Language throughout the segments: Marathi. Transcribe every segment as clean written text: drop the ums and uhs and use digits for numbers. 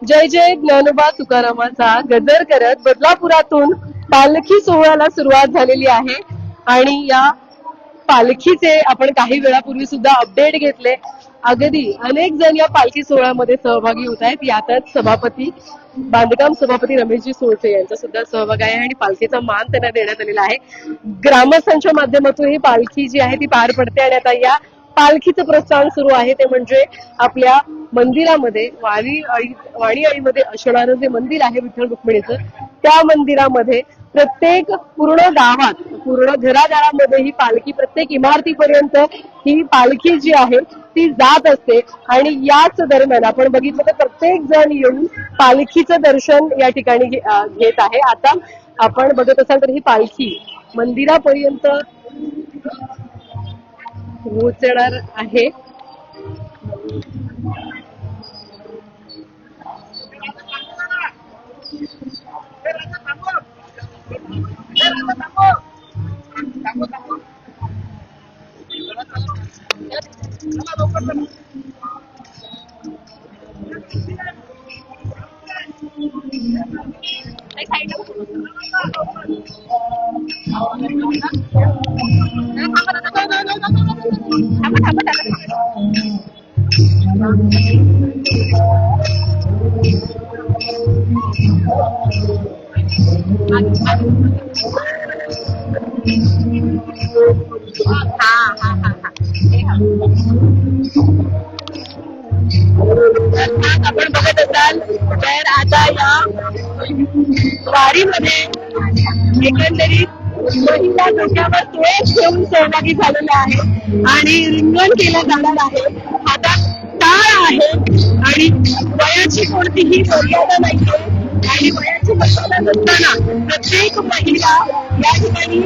जय जय ज्ञानोबा तुकारामाचा गजर करत बदलापुरातून पालखी सोहळ्याला सुरुवात झालेली आहे आणि या पालखीचे आपण काही वेळापूर्वी सुद्धा अपडेट घेतले. अगदी अनेक जण या पालखी सोहळ्यामध्ये सहभागी होत आहेत. यातच सभापती बांधकाम सभापती रमेशजी सोळसे यांचा सुद्धा सहभाग आहे आणि पालखीचा मान त्यांना देण्यात आलेला आहे. ग्रामस्थांच्या माध्यमातून ही पालखी जी आहे ती पार पडते आणि आता या पालखीचं प्रस्थान सुरू आहे ते म्हणजे आपल्या मंदिरामध्ये वाणी आळीमध्ये असणारं जे मंदिर आहे विठ्ठल रुक्मिणीचं, त्या मंदिरामध्ये प्रत्येक पूर्ण गावात पूर्ण घरादारामध्ये ही पालखी प्रत्येक इमारतीपर्यंत ही पालखी जी आहे ती जात असते आणि याच दरम्यान आपण बघितलं तर प्रत्येक जण येऊन पालखीचं दर्शन या ठिकाणी घेत आहे. आता आपण बघत असाल तर ही पालखी मंदिरापर्यंत पोहोचणार आहे. आपण बघत असाल तर आता या वारीमध्ये एकंदरीत महिला डोक्यावर तुळस ठेवून सहभागी झालेल्या आहे आणि रिंगण केलं जाणार आहे. हातात टाळ आहे आणि वयाची कोणतीही मर्यादा नाहीये आणि वयाची मर्यादा नसताना प्रत्येक महिला या ठिकाणी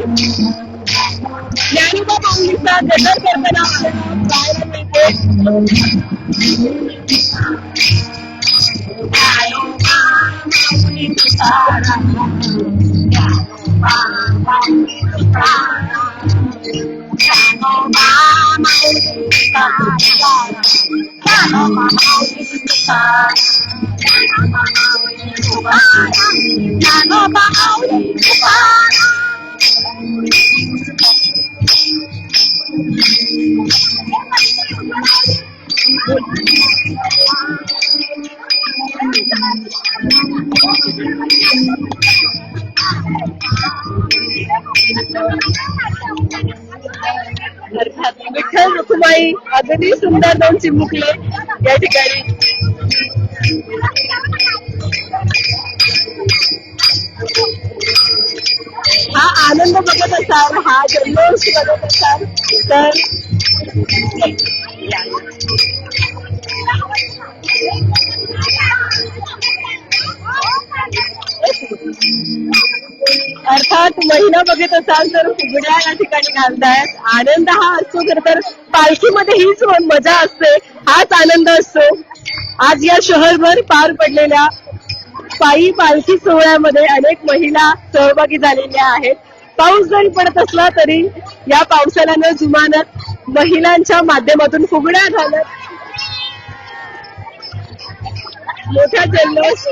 ज्ञानोबा माऊलीचा गजर करताना पाहायला मिळते. अर्थात विठ्ठल रुक्माई अगदी सुंदर दोन चिमुकले या ठिकाणी. हा आनंद बघत असाल, हा जल्लोष बघत असाल तर अर्थात महिला बघत असाल तर फुगड्या या ठिकाणी घालतायत. आनंद हा असतो खर तर पालखीमध्ये हीच मजा असते, हाच आनंद असतो. आज या शहरभर पार पडलेल्या पायी पालखी सोहळ्यामध्ये अनेक महिला सहभागी झालेल्या आहेत. पाऊस जरी पडत असला तरी या पावसाला न जुमानत महिलांच्या माध्यमातून फुगड्या घालत मोठ्या जल्लोष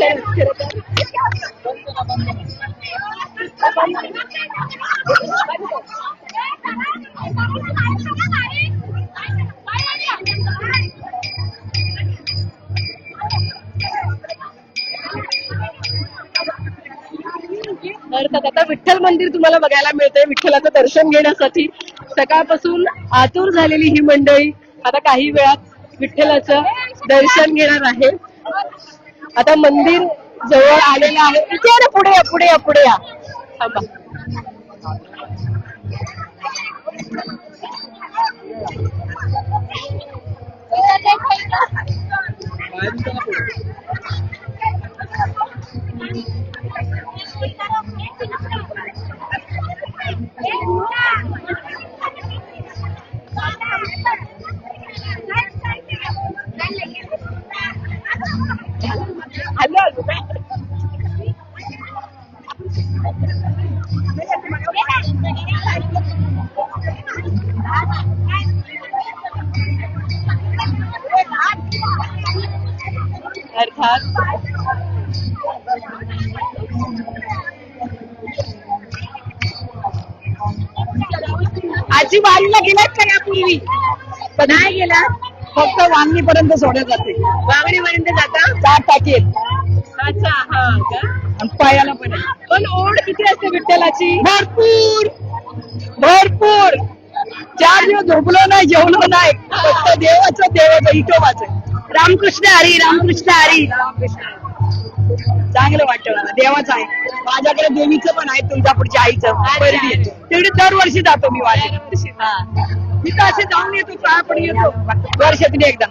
अर्थात आता विठ्ठल मंदिर तुम्हाला बघायला मिळतंय. विठ्ठलाचं दर्शन घेण्यासाठी सकाळपासून आतुर झालेली ही मंडळी आता काही वेळात विठ्ठलाचं दर्शन घेणार आहे. आता मंदिर जवळ आलेलं आहे. इथे ना पुढे या पुढे या पुढे या थांबा. अर्थात आजी वारीला गेलात का यापूर्वी? नाही गेला. फक्त वांगी पर्यंत सोडत जाते. वागडीपर्यंत जाता. 4 टाकी आहेत. अच्छा हा का. आणि पायाला पण आहे. पण ओढ किती असते विठ्ठलाची. भरपूर भरपूर 4 दिवस झोपलो नाही, जेवलो नाही. फक्त देवाचं इटोबाचं. रामकृष्ण हरी रामकृष्ण हरी. चांगलं वाटतं मला, देवाचं आहे. माझ्याकडे देवीचं पण आहे, तुळजापूरच्या आईचं पहिली. तिकडे दरवर्षी जातो मी वारी. मी तर असे जाऊन येतो, पण येतो वर्षातून एकदा.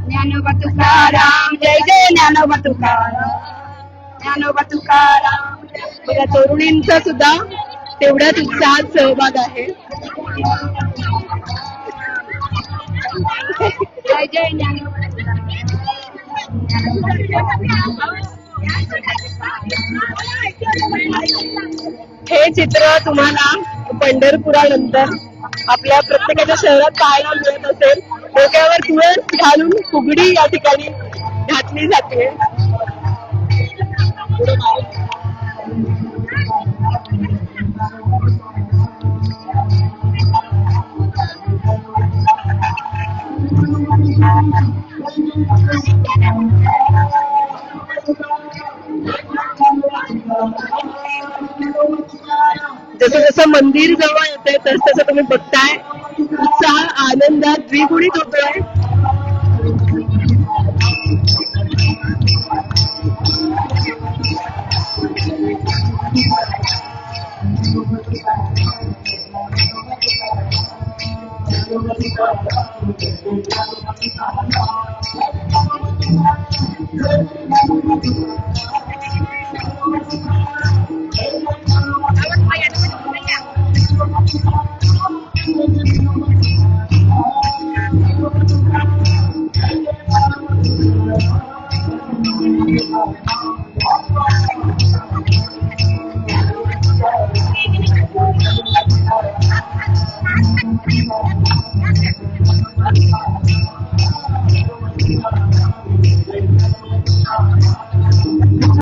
ज्ञानोबा तुकाराम जय जय ज्ञानोबा तुकाराम, ज्ञानोबा तुकाराम. बघा तरुणींचा सुद्धा तेवढ्याच उत्साहात सहभाग आहे. जय जय ज्ञानोबा. हे चित्र तुम्हाला पंढरपुरानंतर आपल्या प्रत्येकाच्या शहरात पाहायला मिळत असेल. डोक्यावर तुळस घालून फुगडी या ठिकाणी घातली जाते. जसं जसं मंदिर जवळ येते तस तसं तुम्ही बघताय उत्साह आनंदात द्विगुणित होतोय.